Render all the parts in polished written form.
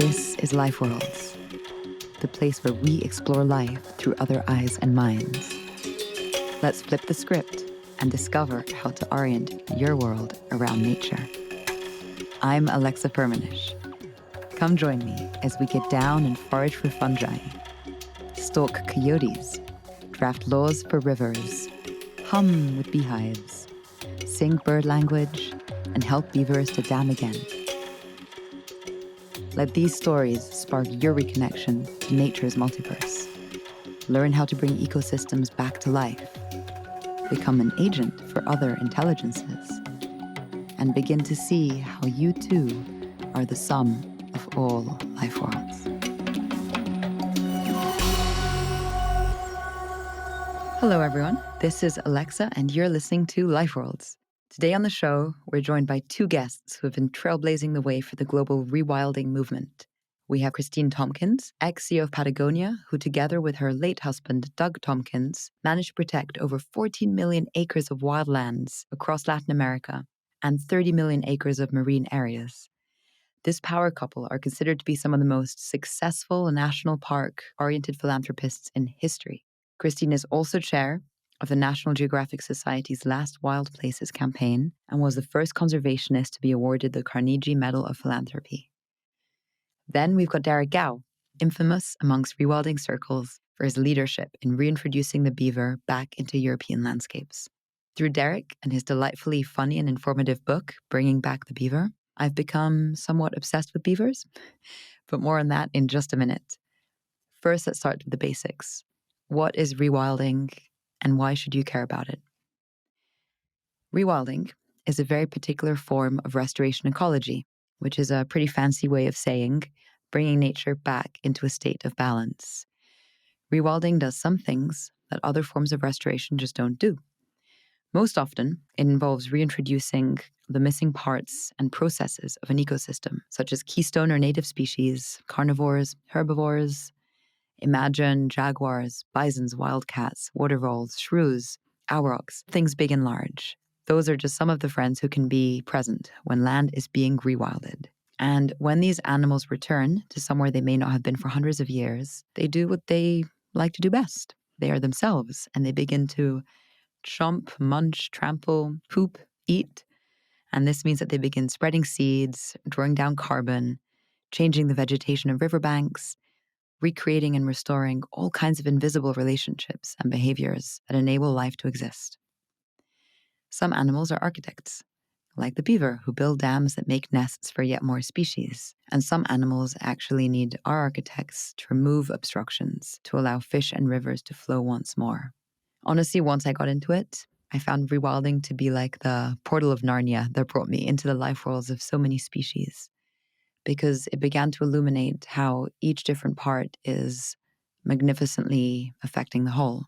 This is Life Worlds, the place where we explore life through other eyes and minds. Let's flip the script and discover how to orient your world around nature. I'm Alexa Firmenich. Come join me as we get down and forage for fungi, stalk coyotes, draft laws for rivers, hum with beehives, sing bird language, and help beavers to dam again. Let these stories spark your reconnection to nature's multiverse. Learn how to bring ecosystems back to life. Become an agent for other intelligences. And begin to see how you too are the sum of all life worlds. Hello everyone, this is Alexa and you're listening to Life Worlds. Today on the show, we're joined by two guests who have been trailblazing the way for the global rewilding movement. We have Kristine Tompkins, ex-CEO of Patagonia, who together with her late husband, Doug Tompkins, managed to protect over 14 million acres of wildlands across Latin America and 30 million acres of marine areas. This power couple are considered to be some of the most successful national park-oriented philanthropists in history. Kristine is also chair of the National Geographic Society's Last Wild Places campaign and was the first conservationist to be awarded the Carnegie Medal of Philanthropy. Then we've got Derek Gow, infamous amongst rewilding circles for his leadership in reintroducing the beaver back into European landscapes. Through Derek and his delightfully funny and informative book, Bringing Back the Beaver, I've become somewhat obsessed with beavers, but more on that in just a minute. First, let's start with the basics. What is rewilding and why should you care about it? Rewilding is a very particular form of restoration ecology, which is a pretty fancy way of saying bringing nature back into a state of balance. Rewilding does some things that other forms of restoration just don't do. Most often, it involves reintroducing the missing parts and processes of an ecosystem, such as keystone or native species, carnivores, herbivores. Imagine jaguars, bisons, wildcats, water voles, shrews, aurochs, things big and large. Those are just some of the friends who can be present when land is being rewilded. And when these animals return to somewhere they may not have been for hundreds of years, they do what they like to do best. They are themselves, and they begin to chomp, munch, trample, poop, eat. And this means that they begin spreading seeds, drawing down carbon, changing the vegetation of riverbanks, recreating and restoring all kinds of invisible relationships and behaviors that enable life to exist. Some animals are architects, like the beaver, who build dams that make nests for yet more species. And some animals actually need our architects to remove obstructions to allow fish and rivers to flow once more. Honestly, once I got into it, I found rewilding to be like the portal of Narnia that brought me into the life worlds of so many species, because it began to illuminate how each different part is magnificently affecting the whole.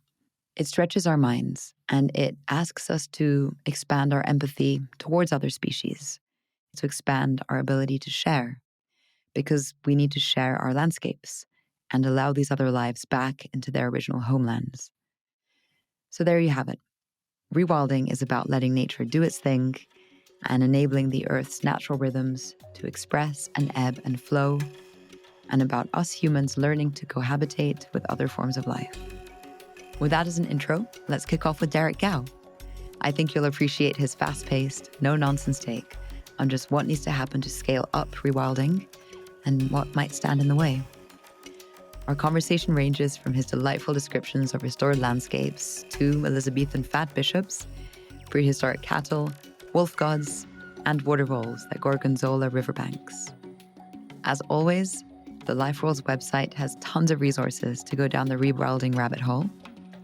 It stretches our minds, and it asks us to expand our empathy towards other species, to expand our ability to share, because we need to share our landscapes and allow these other lives back into their original homelands. So there you have it. Rewilding is about letting nature do its thing and enabling the Earth's natural rhythms to express and ebb and flow, and about us humans learning to cohabitate with other forms of life. With that as an intro, let's kick off with Derek Gow. I think you'll appreciate his fast-paced, no-nonsense take on just what needs to happen to scale up rewilding and what might stand in the way. Our conversation ranges from his delightful descriptions of restored landscapes to Elizabethan fat bishops, prehistoric cattle, wolf gods, and water voles that gorgonzola riverbanks. As always, the Life Worlds website has tons of resources to go down the rewilding rabbit hole.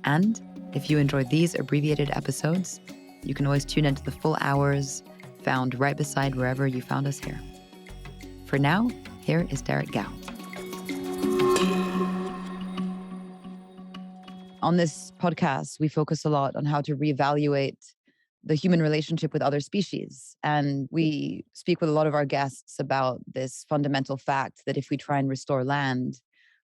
And if you enjoyed these abbreviated episodes, you can always tune into the full hours found right beside wherever you found us here. For now, here is Derek Gow. On this podcast, we focus a lot on how to reevaluate the human relationship with other species. And we speak with a lot of our guests about this fundamental fact that if we try and restore land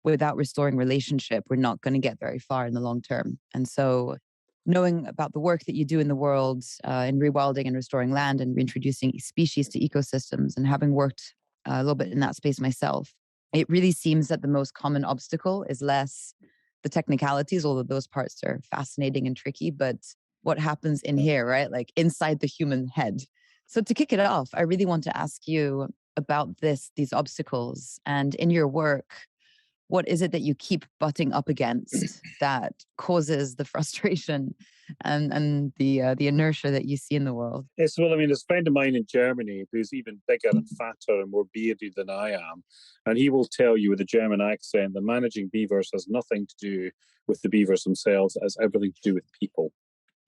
without restoring relationship, we're not going to get very far in the long term. And so knowing about the work that you do in the world in rewilding and restoring land and reintroducing species to ecosystems, and having worked a little bit in that space myself, it really seems that the most common obstacle is less the technicalities, although those parts are fascinating and tricky, but what happens in here, right? Like inside the human head. So to kick it off, I really want to ask you about these obstacles. And in your work, what is it that you keep butting up against that causes the frustration and the inertia that you see in the world? Yes, well, I mean, there's a friend of mine in Germany who's even bigger and fatter and more bearded than I am. And he will tell you with a German accent that managing beavers has nothing to do with the beavers themselves, it has everything to do with people.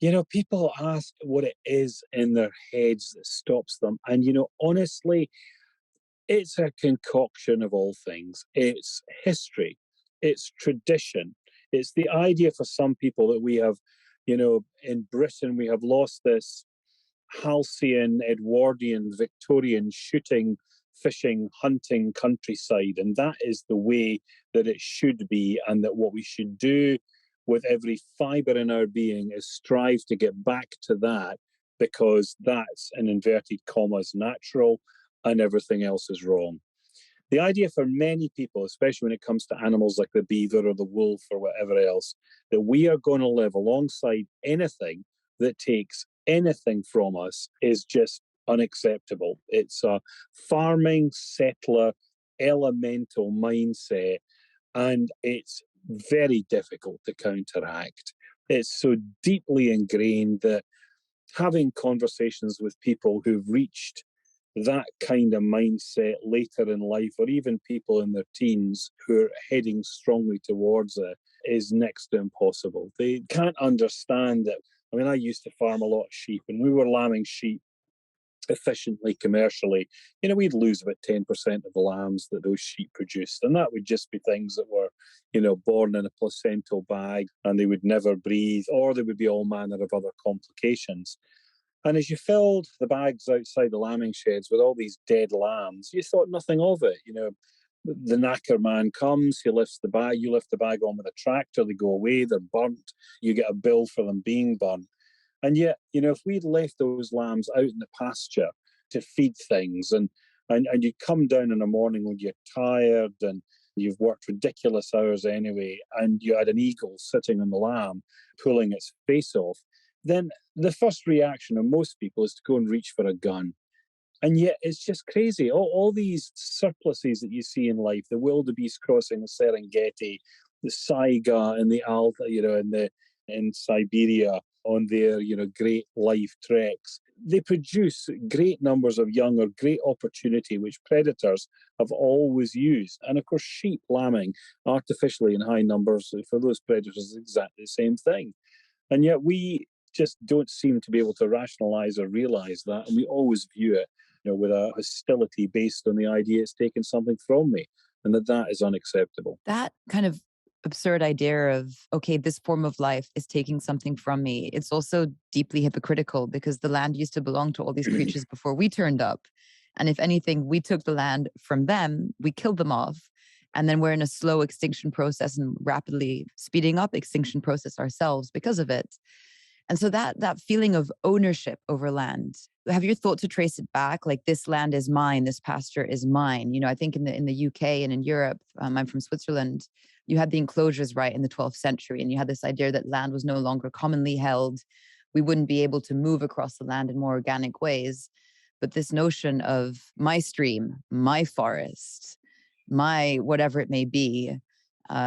You know, people ask what it is in their heads that stops them. And, honestly, it's a concoction of all things. It's history, it's tradition, it's the idea for some people that we have, in Britain, we have lost this halcyon, Edwardian, Victorian shooting, fishing, hunting countryside. And that is the way that it should be, and that what we should do with every fibre in our being is strive to get back to that, because that's, in inverted commas, natural, and everything else is wrong. The idea for many people, especially when it comes to animals like the beaver or the wolf or whatever else, that we are going to live alongside anything that takes anything from us is just unacceptable. It's a farming, settler, elemental mindset, and it's very difficult to counteract. It's so deeply ingrained that having conversations with people who've reached that kind of mindset later in life, or even people in their teens who are heading strongly towards it, is next to impossible. They can't understand it. I mean, I used to farm a lot of sheep, and we were lambing sheep efficiently, commercially. We'd lose about 10% of the lambs that those sheep produced. And that would just be things that were, born in a placental bag, and they would never breathe, or there would be all manner of other complications. And as you filled the bags outside the lambing sheds with all these dead lambs, you thought nothing of it. The knacker man comes, he lifts the bag, you lift the bag on with a tractor, they go away, they're burnt, you get a bill for them being burnt. And yet, if we'd left those lambs out in the pasture to feed things, and you come down in the morning when you're tired and you've worked ridiculous hours anyway, and you had an eagle sitting on the lamb, pulling its face off, then the first reaction of most people is to go and reach for a gun. And yet it's just crazy. All these surpluses that you see in life, the wildebeest crossing the Serengeti, the saiga in the Alta, in Siberia on their, great life treks, they produce great numbers of young, or great opportunity, which predators have always used. And of course, sheep lambing artificially in high numbers for those predators is exactly the same thing. And yet we just don't seem to be able to rationalize or realize that. And we always view it, with a hostility based on the idea it's taken something from me, and that is unacceptable. That kind of absurd idea of, okay, this form of life is taking something from me. It's also deeply hypocritical, because the land used to belong to all these creatures before we turned up. And if anything, we took the land from them, we killed them off. And then we're in a slow extinction process and rapidly speeding up extinction process ourselves because of it. And so that feeling of ownership over land, have you thought to trace it back? Like, this land is mine, this pasture is mine. I think in the UK and in Europe, I'm from Switzerland, you had the enclosures right in the 12th century, and you had this idea that land was no longer commonly held. We wouldn't be able to move across the land in more organic ways. But this notion of my stream, my forest, my whatever it may be,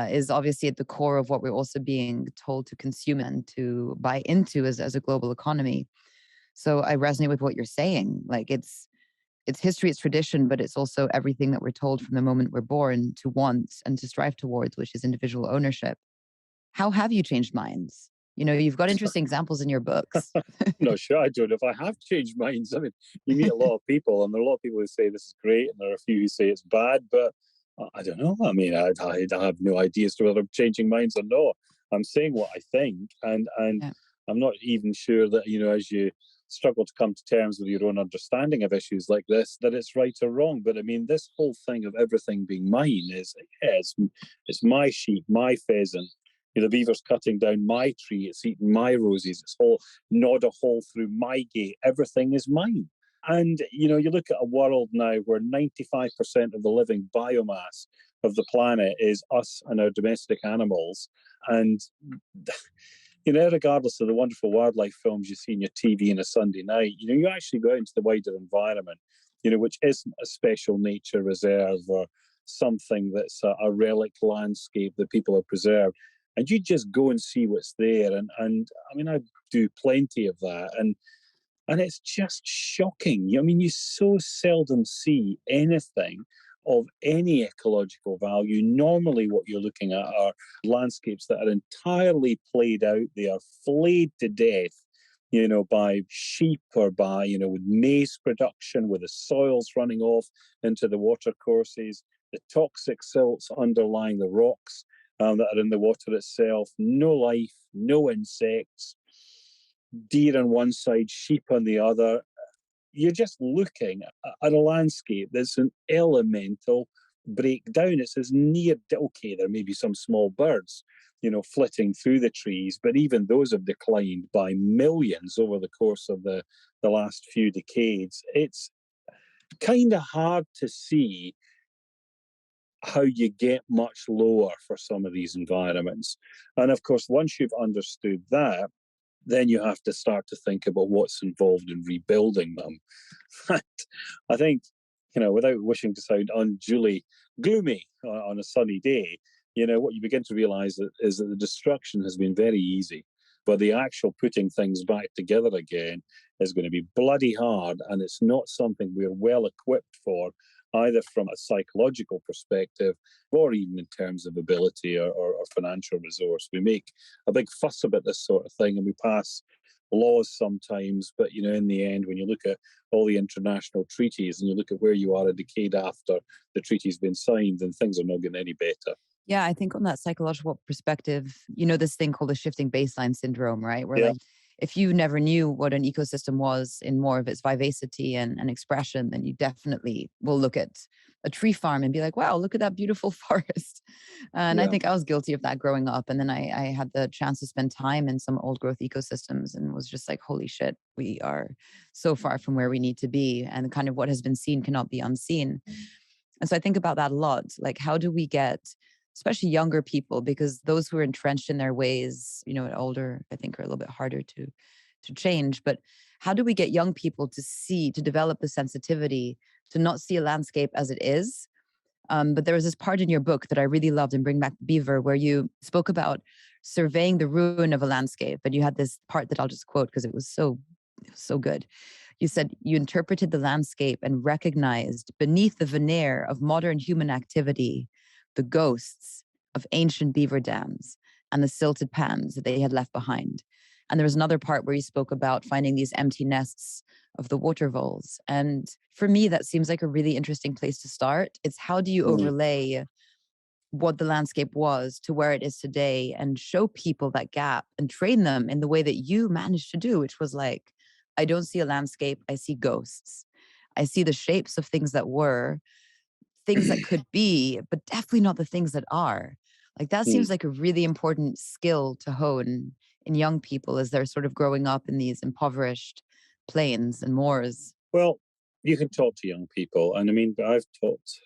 is obviously at the core of what we're also being told to consume and to buy into as a global economy. So I resonate with what you're saying. Like, it's history, it's tradition, but it's also everything that we're told from the moment we're born to want and to strive towards, which is individual ownership. How have you changed minds? You've got interesting examples in your books. No, sure, I don't know if I have changed minds. I mean, you meet a lot of people, and there are a lot of people who say this is great, and there are a few who say it's bad, but I don't know. I mean, I have no idea as to whether I'm changing minds or not. I'm saying what I think, and yeah. I'm not even sure that, as you struggle to come to terms with your own understanding of issues like this, that it's right or wrong. But I mean, this whole thing of everything being mine is, it's my sheep, my pheasant. The beaver's cutting down my tree, it's eating my roses, it's all gnawed a hole through my gate. Everything is mine. And, you look at a world now where 95% of the living biomass of the planet is us and our domestic animals. And regardless of the wonderful wildlife films you see on your TV on a Sunday night, you actually go out into the wider environment, which isn't a special nature reserve or something that's a relic landscape that people have preserved. And you just go and see what's there. And I mean, I do plenty of that. And it's just shocking. You so seldom see anything of any ecological value. Normally, what you're looking at are landscapes that are entirely played out. They are flayed to death, by sheep or by, with maize production, with the soils running off into the watercourses, the toxic silts underlying the rocks that are in the water itself, no life, no insects, deer on one side, sheep on the other. You're just looking at a landscape that's an elemental breakdown. It's as near, okay, there may be some small birds, flitting through the trees, but even those have declined by millions over the course of the last few decades. It's kind of hard to see how you get much lower for some of these environments. And of course, once you've understood that, then you have to start to think about what's involved in rebuilding them. I think, without wishing to sound unduly gloomy on a sunny day, what you begin to realize is that the destruction has been very easy, but the actual putting things back together again is going to be bloody hard, and it's not something we're well equipped for, either from a psychological perspective or even in terms of ability or financial resource. We make a big fuss about this sort of thing, and we pass laws sometimes, but in the end, when you look at all the international treaties and you look at where you are a decade after the treaty's been signed, then things are not getting any better. Yeah, I think on that psychological perspective, this thing called the shifting baseline syndrome, right? Where like, if you never knew what an ecosystem was in more of its vivacity and expression, then you definitely will look at a tree farm and be like, wow, look at that beautiful forest. And I think I was guilty of that growing up. And then I had the chance to spend time in some old growth ecosystems and was just like, holy shit, we are so far from where we need to be. And kind of what has been seen cannot be unseen. And so I think about that a lot. Like, how do we get, especially younger people, because those who are entrenched in their ways, older, I think are a little bit harder to change. But how do we get young people to develop the sensitivity to not see a landscape as it is? But there was this part in your book that I really loved in Bring Back the Beaver, where you spoke about surveying the ruin of a landscape. And you had this part that I'll just quote because it was so good. You said you interpreted the landscape and recognized beneath the veneer of modern human activity the ghosts of ancient beaver dams and the silted pans that they had left behind. And there was another part where you spoke about finding these empty nests of the water voles. And for me, that seems like a really interesting place to start. It's how do you overlay what the landscape was to where it is today and show people that gap and train them in the way that you managed to do, which was like, I don't see a landscape, I see ghosts. I see the shapes of things that were, things that could be, but definitely not the things that are. Like that seems like a really important skill to hone in young people as they're sort of growing up in these impoverished plains and moors. Well, you can talk to young people. And I mean, I've talked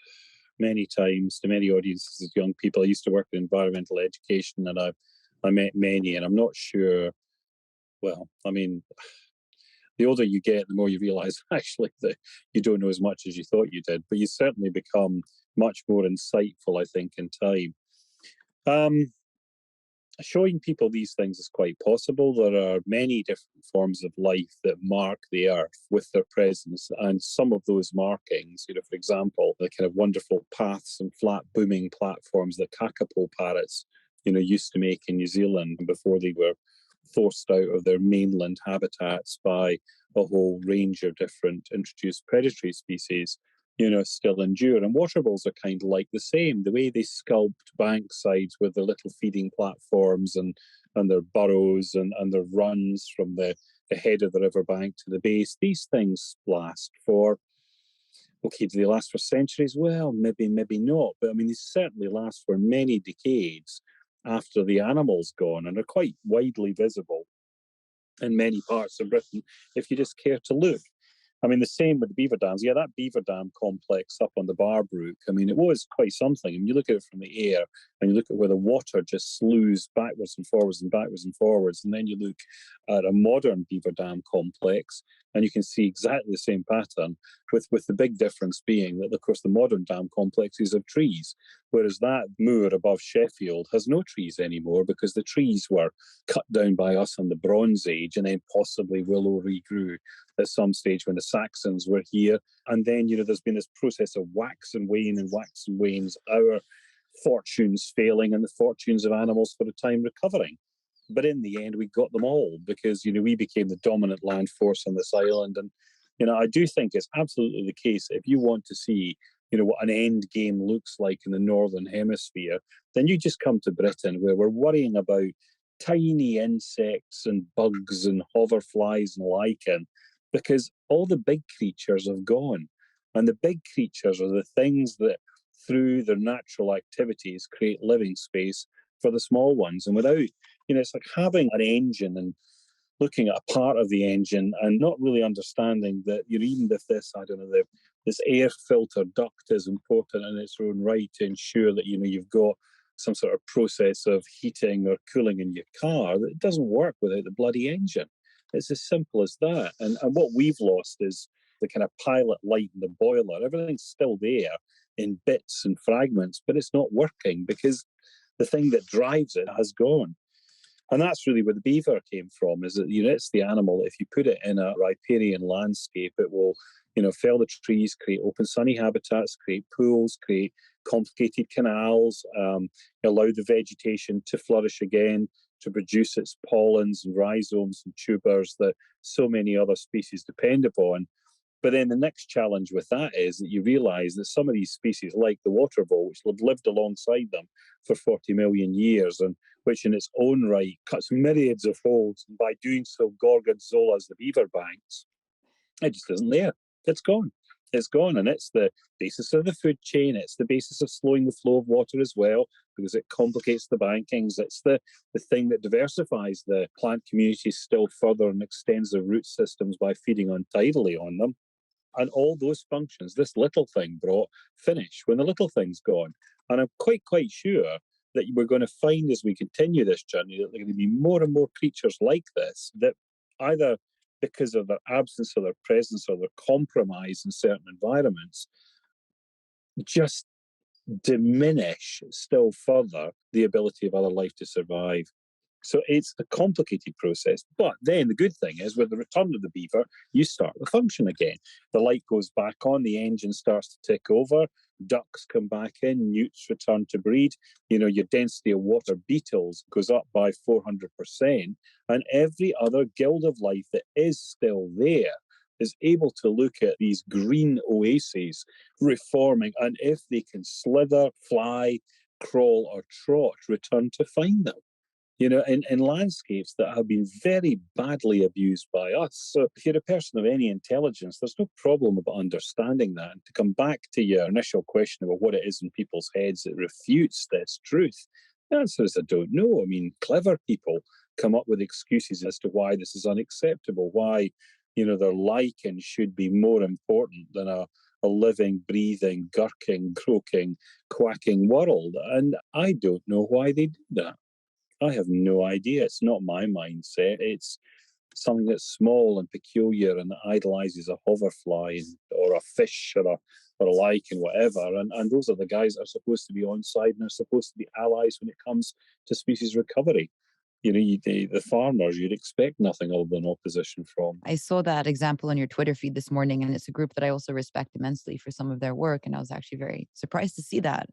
many times to many audiences as young people. I used to work in environmental education and I met many, and I'm not sure, well, I mean, the older you get, the more you realize actually that you don't know as much as you thought you did, but you certainly become much more insightful, I think, in time. Showing people these things is quite possible. There are many different forms of life that mark the earth with their presence, and some of those markings, for example, the kind of wonderful paths and flat booming platforms that kakapo parrots, used to make in New Zealand before they were forced out of their mainland habitats by a whole range of different introduced predatory species, still endure. And water voles are kind of like the same. The way they sculpt bank sides with their little feeding platforms and their burrows and their runs from the head of the riverbank to the base, these things last for, okay, do they last for centuries? Well, maybe not. But I mean, they certainly last for many decades after the animal's gone and are quite widely visible in many parts of Britain if you just care to look. I mean, the same with the beaver dams. Yeah, that beaver dam complex up on the Barbrook, I mean, it was quite something. And you look at it from the air and you look at where the water just sloughs backwards and forwards and backwards and forwards. And then you look at a modern beaver dam complex and you can see exactly the same pattern, with the big difference being that, of course, the modern dam complexes have trees, whereas that moor above Sheffield has no trees anymore because the trees were cut down by us in the Bronze Age and then possibly willow regrew at some stage when the Saxons were here. And then, there's been this process of wax and wane and wax and wanes, our fortunes failing and the fortunes of animals for a time recovering. But in the end, we got them all because, we became the dominant land force on this island. And, I do think it's absolutely the case. If you want to see, what an end game looks like in the Northern Hemisphere, then you just come to Britain, where we're worrying about tiny insects and bugs and hoverflies and lichen, because all the big creatures have gone. And the big creatures are the things that, through their natural activities, create living space for the small ones. And without, it's like having an engine and looking at a part of the engine and not really understanding that, even if this, I don't know, this air filter duct is important in its own right to ensure that, you've got some sort of process of heating or cooling in your car, that it doesn't work without the bloody engine. It's as simple as that. And what we've lost is the kind of pilot light and the boiler. Everything's still there in bits and fragments, but it's not working because the thing that drives it has gone. And that's really where the beaver came from, is that, it's the animal. If you put it in a riparian landscape, it will, fell the trees, create open sunny habitats, create pools, create complicated canals, allow the vegetation to flourish again, to produce its pollens and rhizomes and tubers that so many other species depend upon. But then the next challenge with that is that you realise that some of these species, like the water vole, which have lived alongside them for 40 million years, and which in its own right cuts myriads of holes, and by doing so gorgonzolas the beaver banks, it just isn't there. It's gone. It's gone, and it's the basis of the food chain. It's the basis of slowing the flow of water as well, because it complicates the bankings. It's the thing that diversifies the plant communities still further and extends the root systems by feeding untidily on them. And all those functions this little thing brought finish when the little thing's gone. And I'm quite sure that we're going to find, as we continue this journey, that there are going to be more and more creatures like this that either because of their absence or their presence or their compromise in certain environments just diminish still further the ability of other life to survive. So it's a complicated process. But then the good thing is, with the return of the beaver, you start the function again. The light goes back on, the engine starts to tick over, ducks come back in, newts return to breed. Your density of water beetles goes up by 400%. And every other guild of life that is still there is able to look at these green oases reforming. And if they can slither, fly, crawl, or trot, return to find them. In landscapes that have been very badly abused by us. So if you're a person of any intelligence, there's no problem about understanding that. And to come back to your initial question about what it is in people's heads that refutes this truth, the answer is I don't know. I mean, clever people come up with excuses as to why this is unacceptable, why, their lichen should be more important than a living, breathing, gurking, croaking, quacking world. And I don't know why they do that. I have no idea. It's not my mindset. It's something that's small and peculiar and that idolizes a hoverfly or a fish or a lichen, whatever. And those are the guys that are supposed to be on side and are supposed to be allies when it comes to species recovery. The farmers, you'd expect nothing other than opposition from. I saw that example on your Twitter feed this morning, and it's a group that I also respect immensely for some of their work. And I was actually very surprised to see that.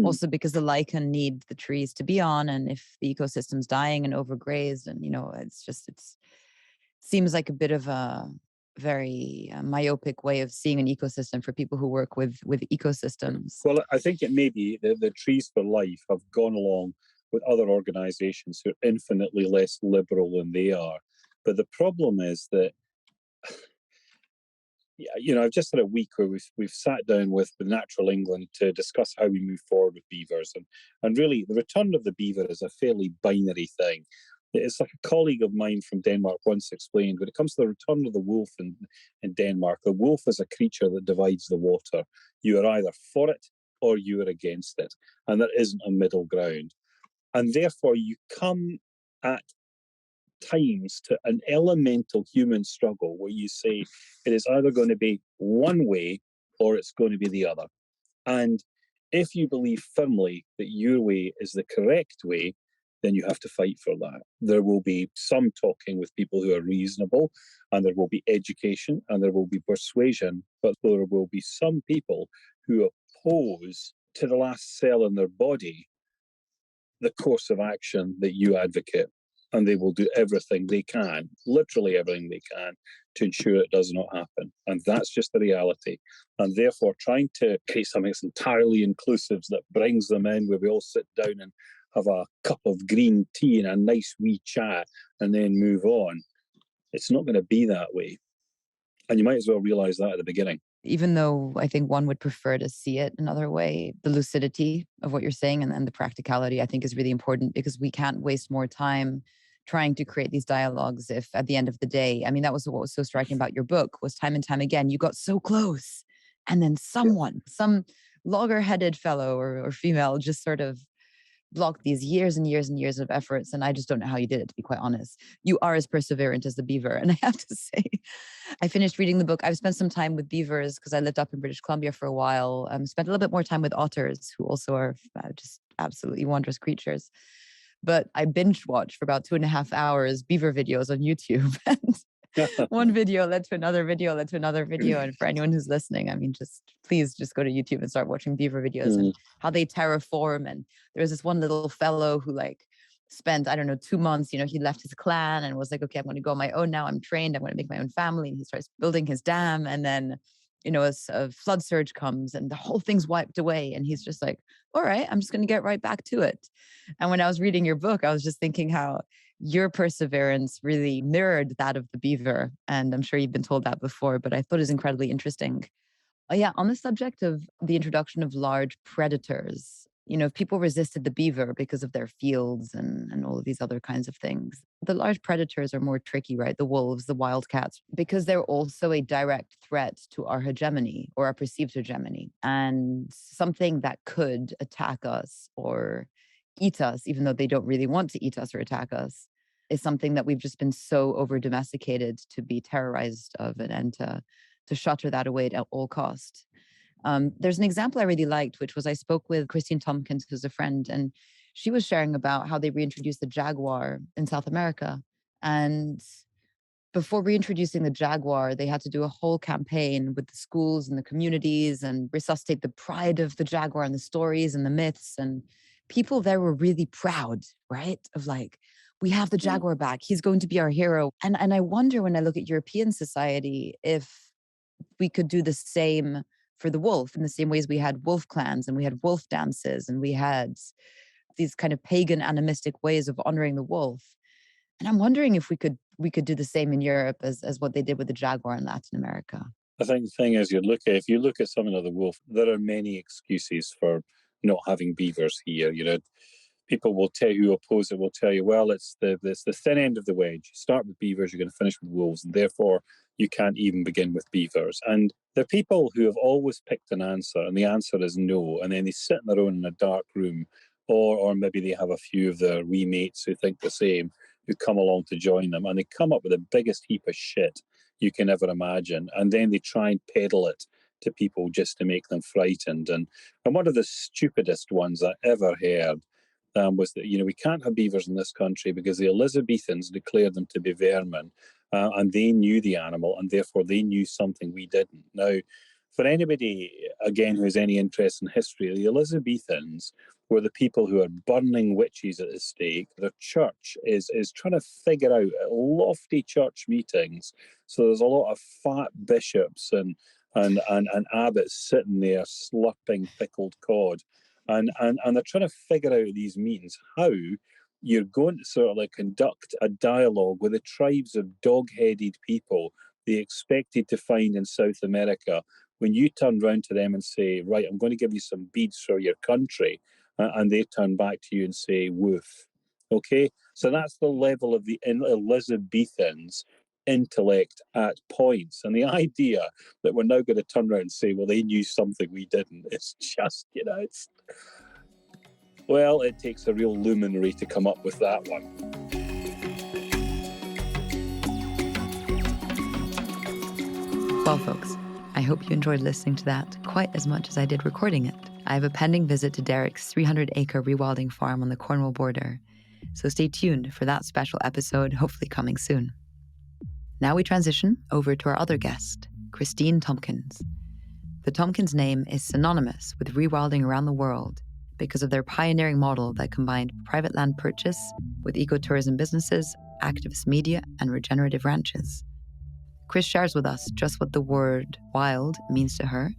Also because the lichen need the trees to be on, and if the ecosystem's dying and overgrazed, and it seems like a bit of a very myopic way of seeing an ecosystem for people who work with ecosystems. Well, I think it may be that the Trees for Life have gone along with other organizations who are infinitely less liberal than they are. But the problem is that I've just had a week where we've sat down with Natural England to discuss how we move forward with beavers, and really the return of the beaver is a fairly binary thing. It's like a colleague of mine from Denmark once explained, when it comes to the return of the wolf in Denmark, the wolf is a creature that divides the water. You are either for it or you are against it. And there isn't a middle ground. And therefore, you come at times to an elemental human struggle where you say it is either going to be one way or it's going to be the other. And if you believe firmly that your way is the correct way, then you have to fight for that. There will be some talking with people who are reasonable, and there will be education, and there will be persuasion, but there will be some people who oppose to the last cell in their body the course of action that you advocate. And they will do everything they can, literally everything they can, to ensure it does not happen. And that's just the reality. And therefore, trying to create something that's entirely inclusive, that brings them in, where we all sit down and have a cup of green tea and a nice wee chat and then move on, it's not going to be that way. And you might as well realize that at the beginning. Even though I think one would prefer to see it another way, the lucidity of what you're saying and the practicality, I think, is really important, because we can't waste more time trying to create these dialogues if at the end of the day, I mean, that was what was so striking about your book, was time and time again, you got so close. And then some logger-headed fellow or female just sort of blocked these years and years and years of efforts. And I just don't know how you did it, to be quite honest. You are as perseverant as the beaver. And I have to say, I finished reading the book. I've spent some time with beavers because I lived up in British Columbia for a while. Spent a little bit more time with otters, who also are just absolutely wondrous creatures. But I binge watched for about 2.5 hours beaver videos on YouTube. And one video led to another video, led to another video. And for anyone who's listening, I mean, please go to YouTube and start watching beaver videos and how they terraform. And there was this one little fellow who spent, I don't know, 2 months, he left his clan and was like, okay, I'm going to go on my own now. I'm trained. I'm going to make my own family. And he starts building his dam. And then, as a flood surge comes and the whole thing's wiped away. And he's just like, all right, I'm just going to get right back to it. And when I was reading your book, I was just thinking how your perseverance really mirrored that of the beaver. And I'm sure you've been told that before, but I thought it was incredibly interesting. Yeah, on the subject of the introduction of large predators, if people resisted the beaver because of their fields and all of these other kinds of things, the large predators are more tricky, right? The wolves, the wildcats, because they're also a direct threat to our hegemony or our perceived hegemony, and something that could attack us or eat us, even though they don't really want to eat us or attack us, is something that we've just been so over domesticated to be terrorized of, and to shutter that away at all cost. There's an example I really liked, which was I spoke with Kristine Tompkins, who's a friend, and she was sharing about how they reintroduced the jaguar in South America. And before reintroducing the jaguar, they had to do a whole campaign with the schools and the communities and resuscitate the pride of the jaguar and the stories and the myths. And people there were really proud, right? Of we have the jaguar back. He's going to be our hero. And I wonder, when I look at European society, if we could do the same for the wolf, in the same ways we had wolf clans and we had wolf dances and we had these kind of pagan animistic ways of honoring the wolf. And I'm wondering if we could do the same in Europe as what they did with the jaguar in Latin America. I think the thing is, if you look at something like the wolf, there are many excuses for not having beavers here. People will tell you, who oppose it, will tell you, well, it's the thin end of the wedge. You start with beavers, you're going to finish with wolves, and therefore you can't even begin with beavers. And there are people who have always picked an answer, and the answer is no, and then they sit on their own in a dark room, or maybe they have a few of their wee mates who think the same, who come along to join them, and they come up with the biggest heap of shit you can ever imagine, and then they try and peddle it to people just to make them frightened. And one of the stupidest ones I ever heard was that, we can't have beavers in this country because the Elizabethans declared them to be vermin, and they knew the animal, and therefore they knew something we didn't. Now, for anybody, again, who has any interest in history, the Elizabethans were the people who are burning witches at the stake. Their church is trying to figure out at lofty church meetings. So there's a lot of fat bishops and abbots sitting there slurping pickled cod. And they're trying to figure out these meetings how you're going to sort of conduct a dialogue with the tribes of dog-headed people they expected to find in South America, when you turn round to them and say, right, I'm going to give you some beads for your country, and they turn back to you and say, woof. Okay? So that's the level of the Elizabethans' intellect at points. And the idea that we're now going to turn around and say, well, they knew something we didn't, it's just, it's... Well, it takes a real luminary to come up with that one. Well, folks, I hope you enjoyed listening to that quite as much as I did recording it. I have a pending visit to Derek's 300-acre rewilding farm on the Cornwall border, so stay tuned for that special episode, hopefully coming soon. Now we transition over to our other guest, Kristine Tompkins. The Tompkins name is synonymous with rewilding around the world because of their pioneering model that combined private land purchase with ecotourism businesses, activist media, and regenerative ranches. Kris shares with us just what the word wild means to her,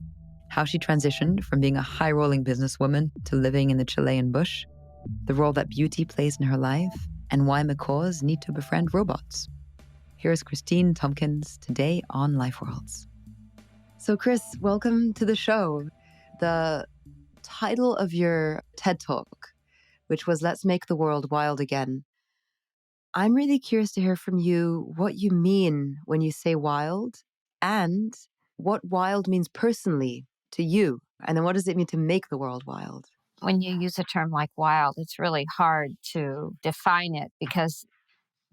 how she transitioned from being a high-rolling businesswoman to living in the Chilean bush, the role that beauty plays in her life, and why macaws need to befriend robots. Here's Kristine Tompkins today on Life Worlds. So Kris, welcome to the show. The title of your TED Talk, which was Let's Make the World Wild Again. I'm really curious to hear from you what you mean when you say wild and what wild means personally to you. And then what does it mean to make the world wild? When you use a term like wild, it's really hard to define it because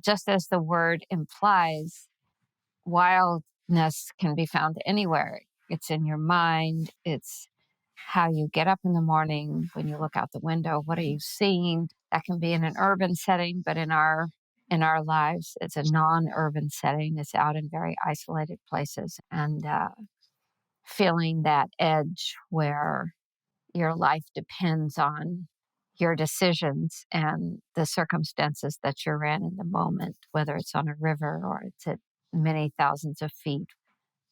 just as the word implies, wildness can be found anywhere. It's in your mind. It's how you get up in the morning when you look out the window. What are you seeing? That can be in an urban setting, but in our lives, it's a non-urban setting. It's out in very isolated places and feeling that edge where your life depends on your decisions and the circumstances that you're in the moment, whether it's on a river or it's at many thousands of feet.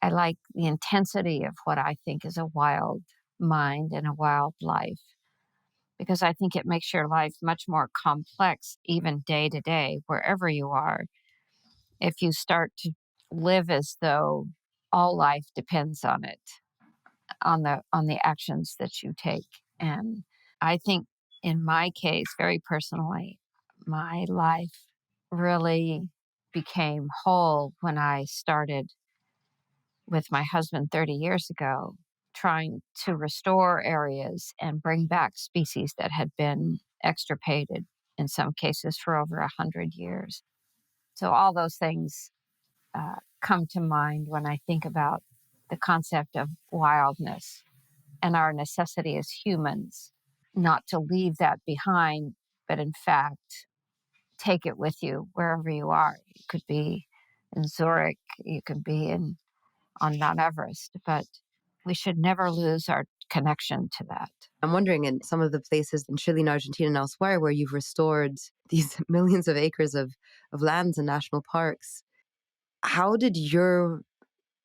I like the intensity of what I think is a wild mind and a wild life, because I think it makes your life much more complex, even day to day, wherever you are. If you start to live as though all life depends on it, on the actions that you take. And I think in my case, very personally, my life really became whole when I started with my husband 30 years ago, trying to restore areas and bring back species that had been extirpated, in some cases for over 100 years. So all those things come to mind when I think about the concept of wildness and our necessity as humans not to leave that behind, but in fact, take it with you wherever you are. You could be in Zurich, you could be on Mount Everest, but we should never lose our connection to that. I'm wondering, in some of the places in Chile and Argentina and elsewhere where you've restored these millions of acres of lands and national parks, how did your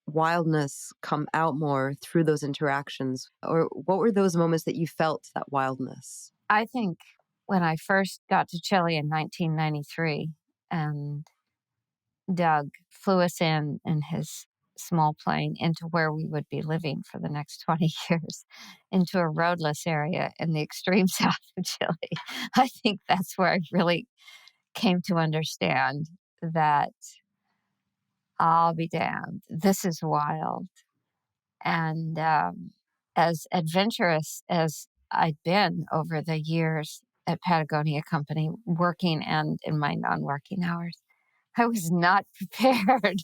wildness come out more through those interactions? Or what were those moments that you felt that wildness? I think when I first got to Chile in 1993 and Doug flew us in his small plane into where we would be living for the next 20 years, into a roadless area in the extreme south of Chile. I think that's where I really came to understand that I'll be damned, this is wild. And as adventurous as I'd been over the years at Patagonia Company, working and in my non-working hours, I was not prepared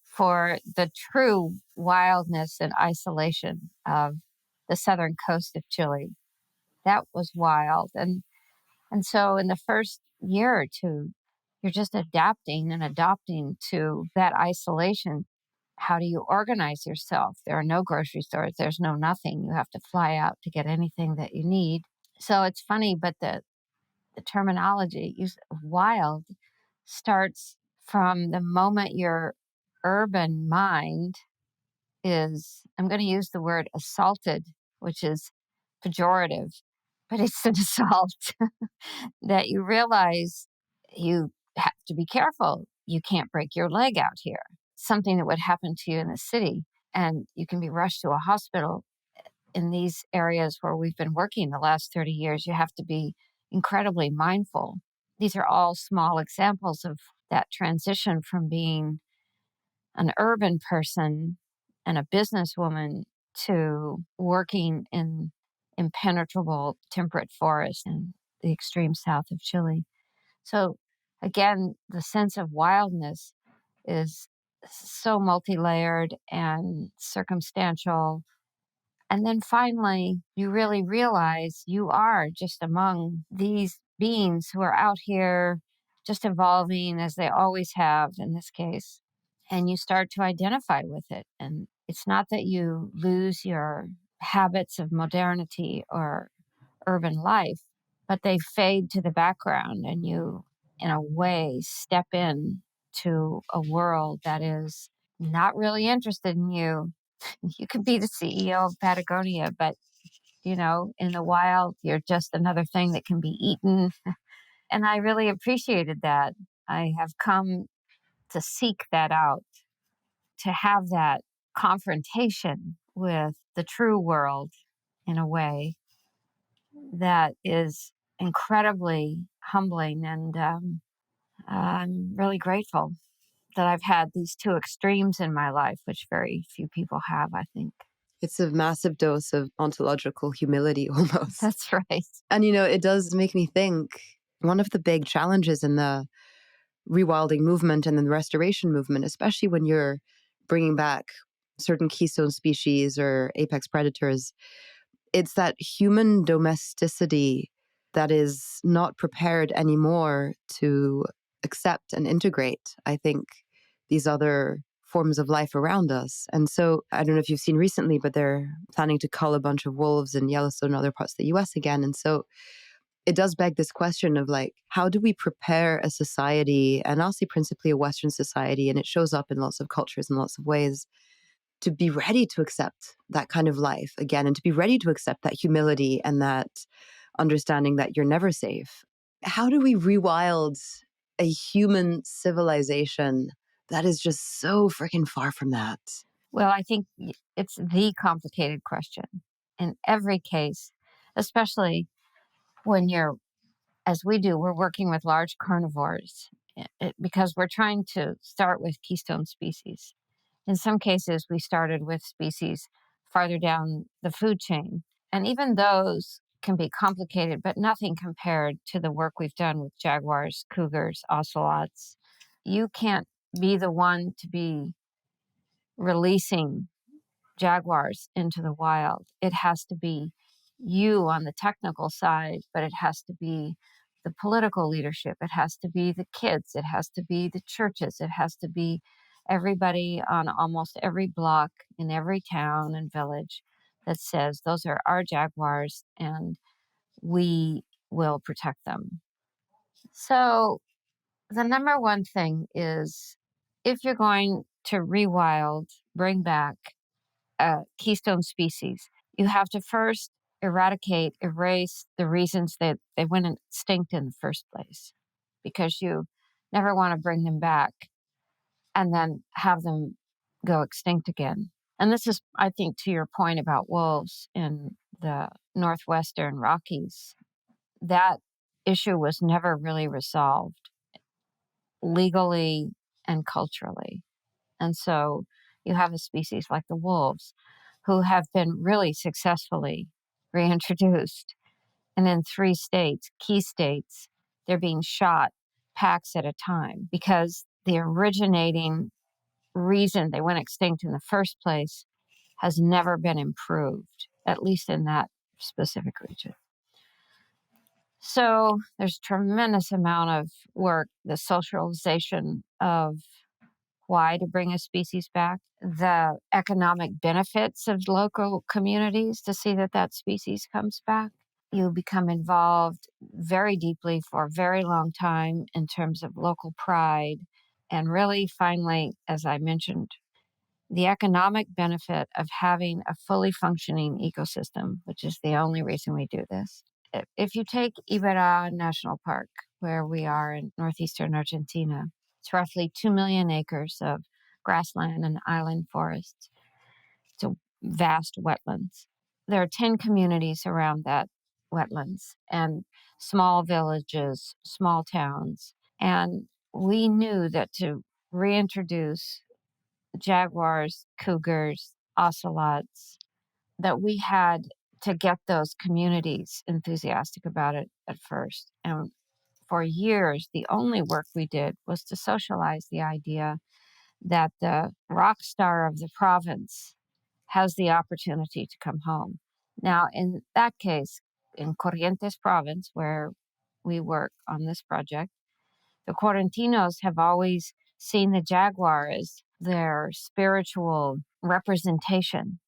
for the true wildness and isolation of the southern coast of Chile. That was wild. And so in the first year or two, you're just adapting and adopting to that isolation. How do you organize yourself? There are no grocery stores. There's no nothing. You have to fly out to get anything that you need. So it's funny, but the terminology use of wild starts from the moment your urban mind is, I'm going to use the word assaulted, which is pejorative, but it's an assault that you realize you have to be careful. You can't break your leg out here. Something that would happen to you in the city, and you can be rushed to a hospital. In these areas where we've been working the last 30 years, you have to be incredibly mindful These are all small examples of that transition from being an urban person and a businesswoman to working in impenetrable temperate forests in the extreme south of Chile. So again, the sense of wildness is so multi-layered and circumstantial. And then finally, you really realize you are just among these beings who are out here just evolving as they always have in this case. And you start to identify with it. And it's not that you lose your habits of modernity or urban life, but they fade to the background and you, in a way, step in to a world that is not really interested in you. You could be the CEO of Patagonia, but in the wild, you're just another thing that can be eaten. And I really appreciated that. I have come to seek that out, to have that confrontation with the true world in a way that is incredibly humbling. And I'm really grateful that I've had these two extremes in my life, which very few people have, I think. It's a massive dose of ontological humility almost. That's right. And, it does make me think one of the big challenges in the rewilding movement and then the restoration movement, especially when you're bringing back certain keystone species or apex predators, it's that human domesticity that is not prepared anymore to accept and integrate, I think, these other forms of life around us. And so I don't know if you've seen recently, but they're planning to cull a bunch of wolves in Yellowstone and other parts of the US again. And so it does beg this question of how do we prepare a society, and I'll say principally a Western society, and it shows up in lots of cultures in lots of ways, to be ready to accept that kind of life again, and to be ready to accept that humility and that understanding that you're never safe. How do we rewild a human civilization that is just so freaking far from that? Well, I think it's the complicated question in every case, especially when as we do, we're working with large carnivores because we're trying to start with keystone species. In some cases, we started with species farther down the food chain. And even those can be complicated, but nothing compared to the work we've done with jaguars, cougars, ocelots. You can't be the one to be releasing jaguars into the wild. It has to be you on the technical side, but it has to be the political leadership. It has to be the kids. It has to be the churches. It has to be everybody on almost every block in every town and village that says those are our jaguars and we will protect them. So the number one thing is, if you're going to rewild, bring back keystone species, you have to first erase the reasons that they went extinct in the first place, because you never want to bring them back and then have them go extinct again. And this is, I think, to your point about wolves in the Northwestern Rockies. That issue was never really resolved legally and culturally. And so you have a species like the wolves who have been really successfully reintroduced. And in 3 states, key states, they're being shot packs at a time because the originating reason they went extinct in the first place has never been improved, at least in that specific region. So there's tremendous amount of work, the socialization of why to bring a species back, the economic benefits of local communities to see that that species comes back. You become involved very deeply for a very long time in terms of local pride. And really, finally, as I mentioned, the economic benefit of having a fully functioning ecosystem, which is the only reason we do this. If you take Iberá National Park, where we are in northeastern Argentina, it's roughly 2 million acres of grassland and island forests. It's a vast wetlands. There are 10 communities around that wetlands and small villages, small towns. And we knew that to reintroduce jaguars, cougars, ocelots, that we had to get those communities enthusiastic about it at first. And for years, the only work we did was to socialize the idea that the rock star of the province has the opportunity to come home. Now, in that case, in Corrientes province, where we work on this project, the Correntinos have always seen the jaguar as their spiritual representation,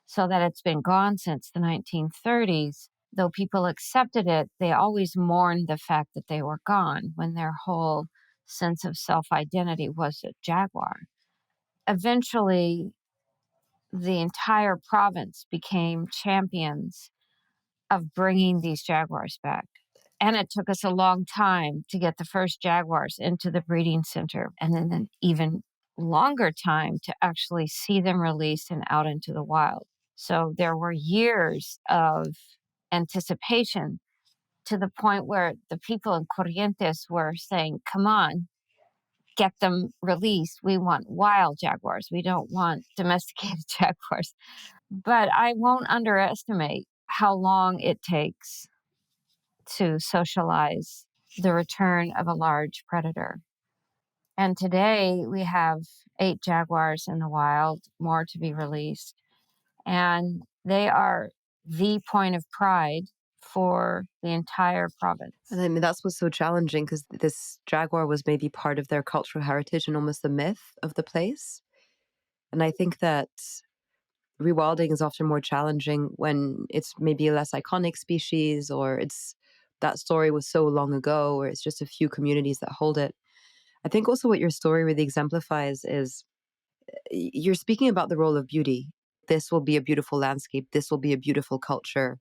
so that it's been gone since the 1930s. Though people accepted it, they always mourned the fact that they were gone when their whole sense of self-identity was a jaguar. Eventually, the entire province became champions of bringing these jaguars back. And it took us a long time to get the first jaguars into the breeding center, and then an even longer time to actually see them released and out into the wild. So there were years of anticipation, to the point where the people in Corrientes were saying, come on, get them released. We want wild jaguars. We don't want domesticated jaguars. But I won't underestimate how long it takes to socialize the return of a large predator. And today we have 8 jaguars in the wild, more to be released. And they are the point of pride for the entire province. And I mean, that's what's so challenging, because this jaguar was maybe part of their cultural heritage and almost the myth of the place. And I think that rewilding is often more challenging when it's maybe a less iconic species, or it's that story was so long ago, or it's just a few communities that hold it. I think also what your story really exemplifies is you're speaking about the role of beauty. This will be a beautiful landscape. This will be a beautiful culture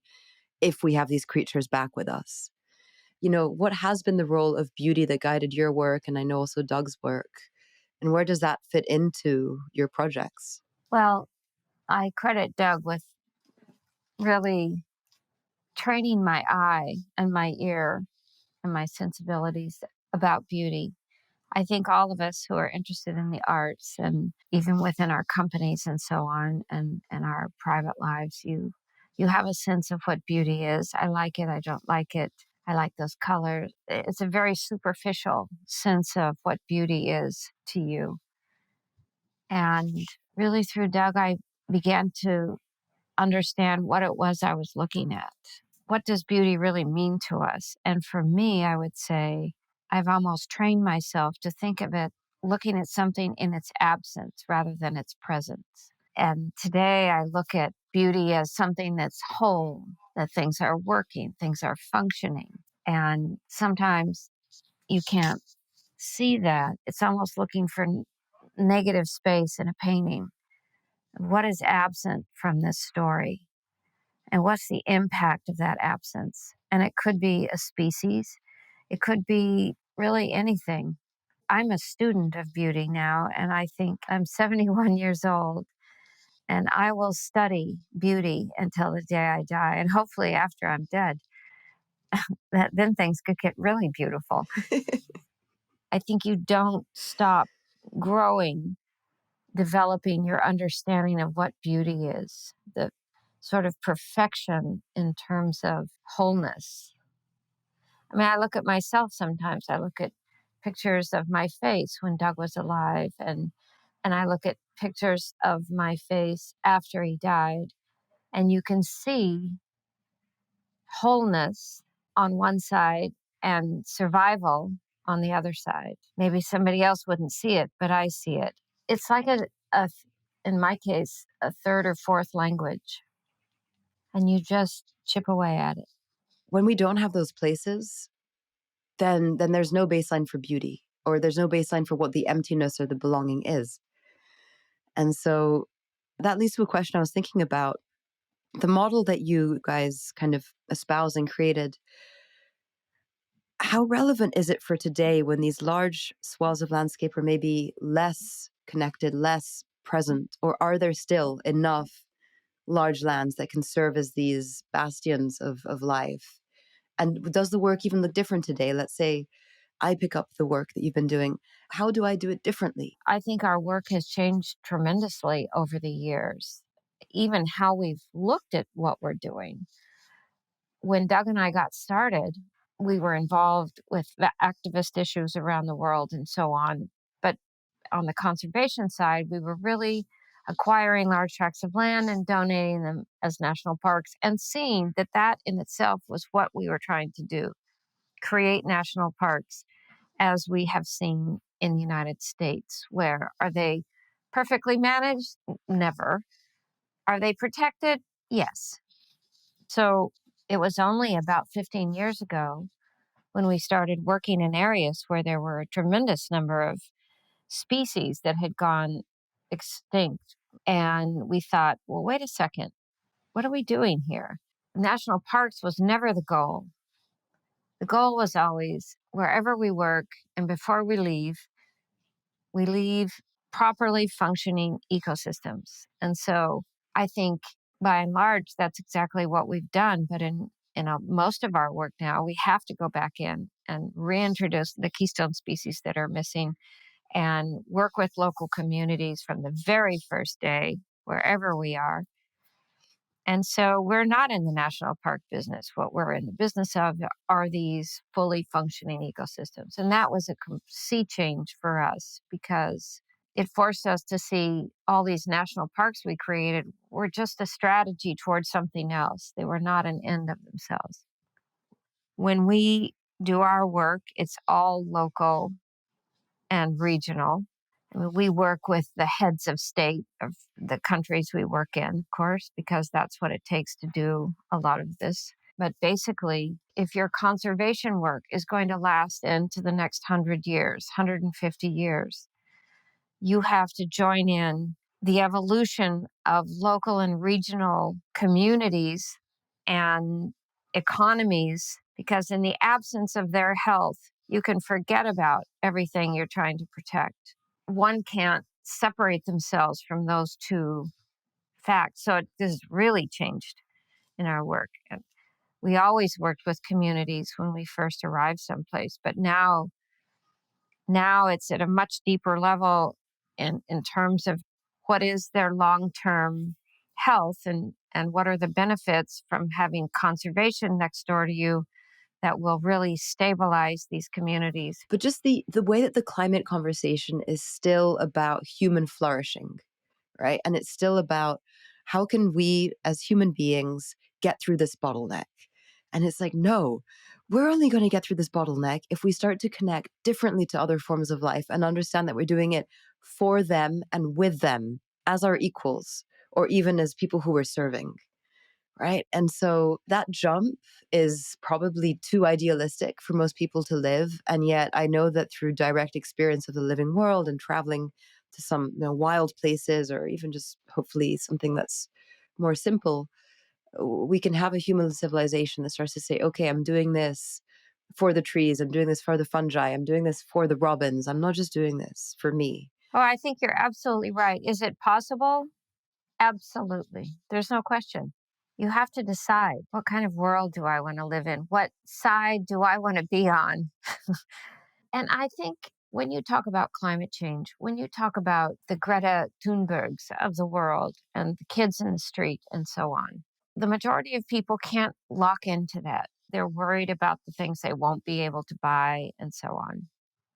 if we have these creatures back with us. You know, what has been the role of beauty that guided your work, and I know also Doug's work, and where does that fit into your projects? Well, I credit Doug with really training my eye and my ear and my sensibilities about beauty. I think all of us who are interested in the arts, and even within our companies and so on, and our private lives, you have a sense of what beauty is. I like it. I don't like it. I like those colors. It's a very superficial sense of what beauty is to you. And really through Doug, I began to understand what it was I was looking at. What does beauty really mean to us? And for me, I would say I've almost trained myself to think of it looking at something in its absence rather than its presence. And today I look at beauty as something that's whole, that things are working, things are functioning. And sometimes you can't see that. It's almost looking for negative space in a painting. What is absent from this story? And what's the impact of that absence? And it could be a species. It could be really anything. I'm a student of beauty now, and I think I'm 71 years old, and I will study beauty until the day I die. And hopefully after I'm dead, then things could get really beautiful. I think you don't stop growing, developing your understanding of what beauty is, the sort of perfection in terms of wholeness. I mean, I look at myself sometimes. I look at pictures of my face when Doug was alive, and I look at pictures of my face after he died, and you can see wholeness on one side and survival on the other side. Maybe somebody else wouldn't see it, but I see it. It's like in my case, a third or fourth language, and you just chip away at it. When we don't have those places, then there's no baseline for beauty, or there's no baseline for what the emptiness or the belonging is. And so that leads to a question I was thinking about. The model that you guys kind of espoused and created, how relevant is it for today when these large swaths of landscape are maybe less connected, less present, or are there still enough large lands that can serve as these bastions of life. And does the work even look different today? Let's say I pick up the work that you've been doing. How do I do it differently? I think our work has changed tremendously over the years, even how we've looked at what we're doing. When Doug and I got started, we were involved with the activist issues around the world and so on. But on the conservation side, we were really acquiring large tracts of land and donating them as national parks and seeing that that in itself was what we were trying to do, create national parks as we have seen in the United States. Where are they perfectly managed? Never. Are they protected? Yes. So it was only about 15 years ago when we started working in areas where there were a tremendous number of species that had gone extinct. And we thought, well, wait a second, what are we doing here? National parks was never the goal. The goal was always wherever we work and before we leave properly functioning ecosystems. And so I think by and large, that's exactly what we've done. But in most of our work now, we have to go back in and reintroduce the keystone species that are missing and work with local communities from the very first day, wherever we are. And so we're not in the national park business. What we're in the business of are these fully functioning ecosystems. And that was a sea change for us because it forced us to see all these national parks we created were just a strategy towards something else. They were not an end of themselves. When we do our work, it's all local and regional. I mean, we work with the heads of state of the countries we work in, of course, because that's what it takes to do a lot of this. But basically, if your conservation work is going to last into the next 100 years, 150 years, you have to join in the evolution of local and regional communities and economies, because in the absence of their health, you can forget about everything you're trying to protect. One can't separate themselves from those two facts. So this has really changed in our work. And we always worked with communities when we first arrived someplace, but now it's at a much deeper level in terms of what is their long-term health and what are the benefits from having conservation next door to you that will really stabilize these communities. But just the way that the climate conversation is still about human flourishing, right? And it's still about how can we as human beings get through this bottleneck? And it's like, no, we're only going to get through this bottleneck if we start to connect differently to other forms of life and understand that we're doing it for them and with them as our equals, or even as people who we're serving. Right. And so that jump is probably too idealistic for most people to live. And yet I know that through direct experience of the living world and traveling to some wild places, or even just hopefully something that's more simple, we can have a human civilization that starts to say, okay, I'm doing this for the trees. I'm doing this for the fungi. I'm doing this for the robins. I'm not just doing this for me. Oh, I think you're absolutely right. Is it possible? Absolutely. There's no question. You have to decide, what kind of world do I want to live in? What side do I want to be on? And I think when you talk about climate change, when you talk about the Greta Thunbergs of the world and the kids in the street and so on, the majority of people can't lock into that. They're worried about the things they won't be able to buy and so on.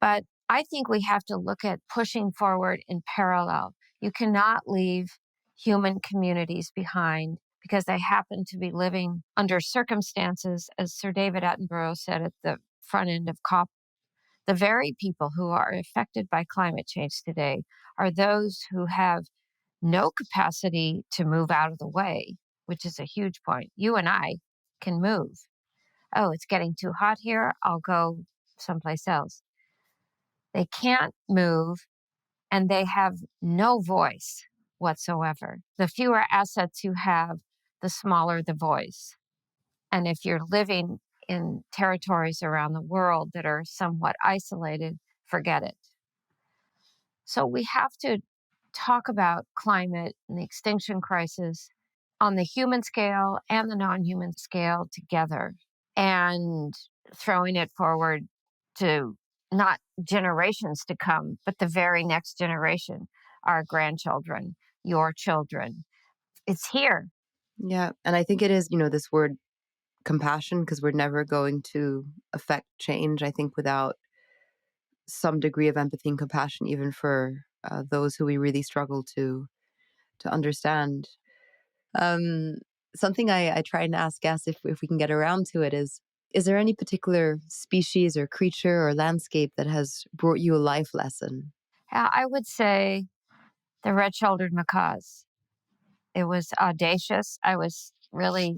But I think we have to look at pushing forward in parallel. You cannot leave human communities behind because they happen to be living under circumstances, as Sir David Attenborough said at the front end of COP. The very people who are affected by climate change today are those who have no capacity to move out of the way, which is a huge point. You and I can move. Oh, it's getting too hot here. I'll go someplace else. They can't move and they have no voice whatsoever. The fewer assets you have, the smaller the voice. And if you're living in territories around the world that are somewhat isolated, forget it. So we have to talk about climate and the extinction crisis on the human scale and the non-human scale together, and throwing it forward to not generations to come, but the very next generation, our grandchildren, your children. It's here. Yeah. And I think it is, this word compassion, because we're never going to affect change, I think, without some degree of empathy and compassion, even for those who we really struggle to understand. Something I try and ask guests, if we can get around to it, is there any particular species or creature or landscape that has brought you a life lesson? I would say the red-shouldered macaws. It was audacious. I was really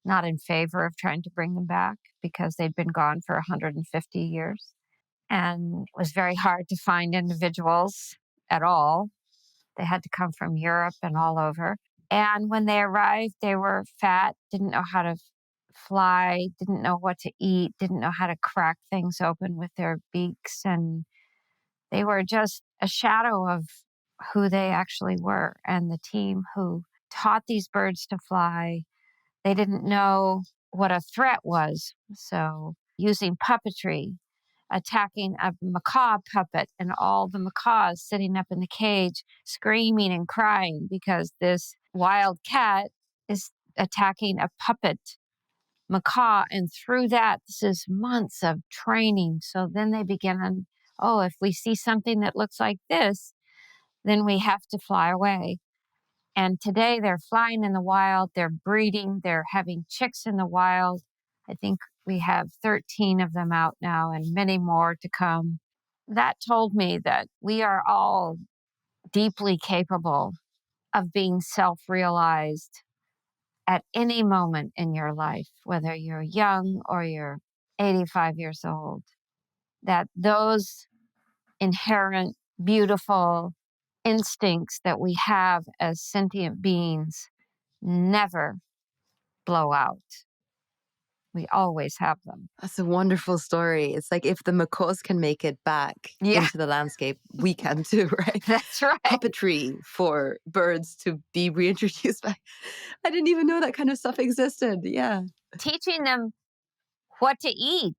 not in favor of trying to bring them back because they'd been gone for 150 years. And it was very hard to find individuals at all. They had to come from Europe and all over. And when they arrived, they were fat, didn't know how to fly, didn't know what to eat, didn't know how to crack things open with their beaks. And they were just a shadow of who they actually were. And the team who taught these birds to fly, they didn't know what a threat was. So using puppetry, attacking a macaw puppet, and all the macaws sitting up in the cage screaming and crying because this wild cat is attacking a puppet macaw. And through that, this is months of training. So then they begin, if we see something that looks like this, then we have to fly away. And today they're flying in the wild, they're breeding, they're having chicks in the wild. I think we have 13 of them out now and many more to come. That told me that we are all deeply capable of being self-realized at any moment in your life, whether you're young or you're 85 years old, that those inherent, beautiful instincts that we have as sentient beings never blow out. We always have them. That's a wonderful story. It's like if the macaws can make it back into the landscape, we can too, right? That's right. Puppetry for birds to be reintroduced back. I didn't even know that kind of stuff existed. Yeah. Teaching them what to eat.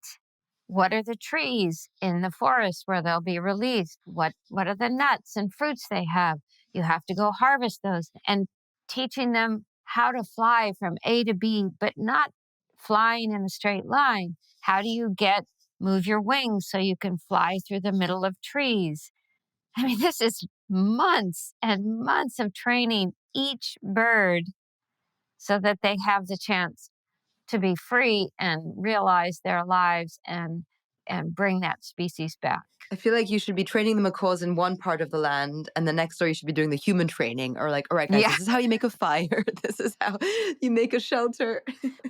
What are the trees in the forest where they'll be released? What are the nuts and fruits they have? You have to go harvest those. And teaching them how to fly from A to B, but not flying in a straight line. How do you move your wings so you can fly through the middle of trees? I mean, this is months and months of training each bird so that they have the chance to be free and realize their lives and bring that species back. I feel like you should be training the macaws in one part of the land, and the next door you should be doing the human training, or like, all right, guys, this is how you make a fire. This is how you make a shelter.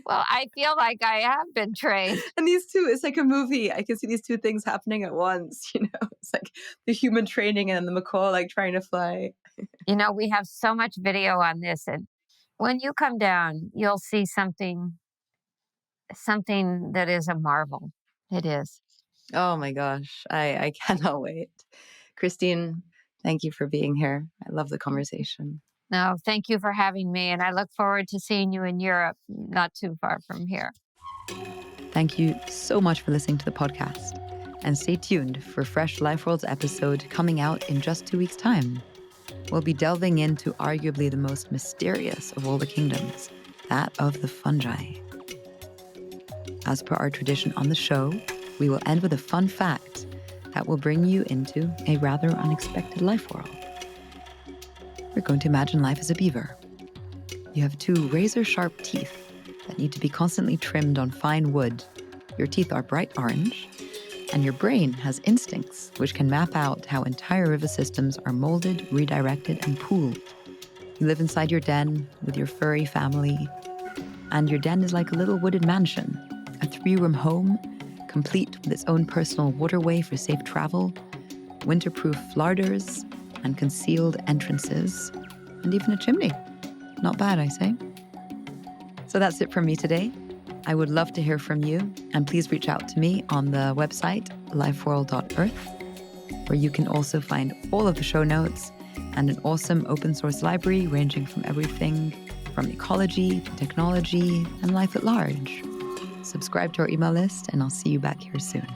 Well, I feel like I have been trained. And these two, it's like a movie. I can see these two things happening at once, It's like the human training and the macaw like trying to fly. We have so much video on this, and when you come down, you'll see something that is a marvel. It is. Oh my gosh, I cannot wait. Kristine, thank you for being here. I love the conversation. No, thank you for having me, and I look forward to seeing you in Europe, not too far from here. Thank you so much for listening to the podcast, and stay tuned for fresh Life Worlds episode coming out in just 2 weeks' time. We'll be delving into arguably the most mysterious of all the kingdoms, that of the fungi. As per our tradition on the show, we will end with a fun fact that will bring you into a rather unexpected life world. We're going to imagine life as a beaver. You have 2 razor-sharp teeth that need to be constantly trimmed on fine wood. Your teeth are bright orange, and your brain has instincts which can map out how entire river systems are molded, redirected, and pooled. You live inside your den with your furry family, and your den is like a little wooded mansion, a 3-room home, complete with its own personal waterway for safe travel, winterproof larders, and concealed entrances, and even a chimney. Not bad, I say. So that's it from me today. I would love to hear from you, and please reach out to me on the website lifeworld.earth, where you can also find all of the show notes and an awesome open source library ranging from everything from ecology to technology and life at large. Subscribe to our email list, and I'll see you back here soon.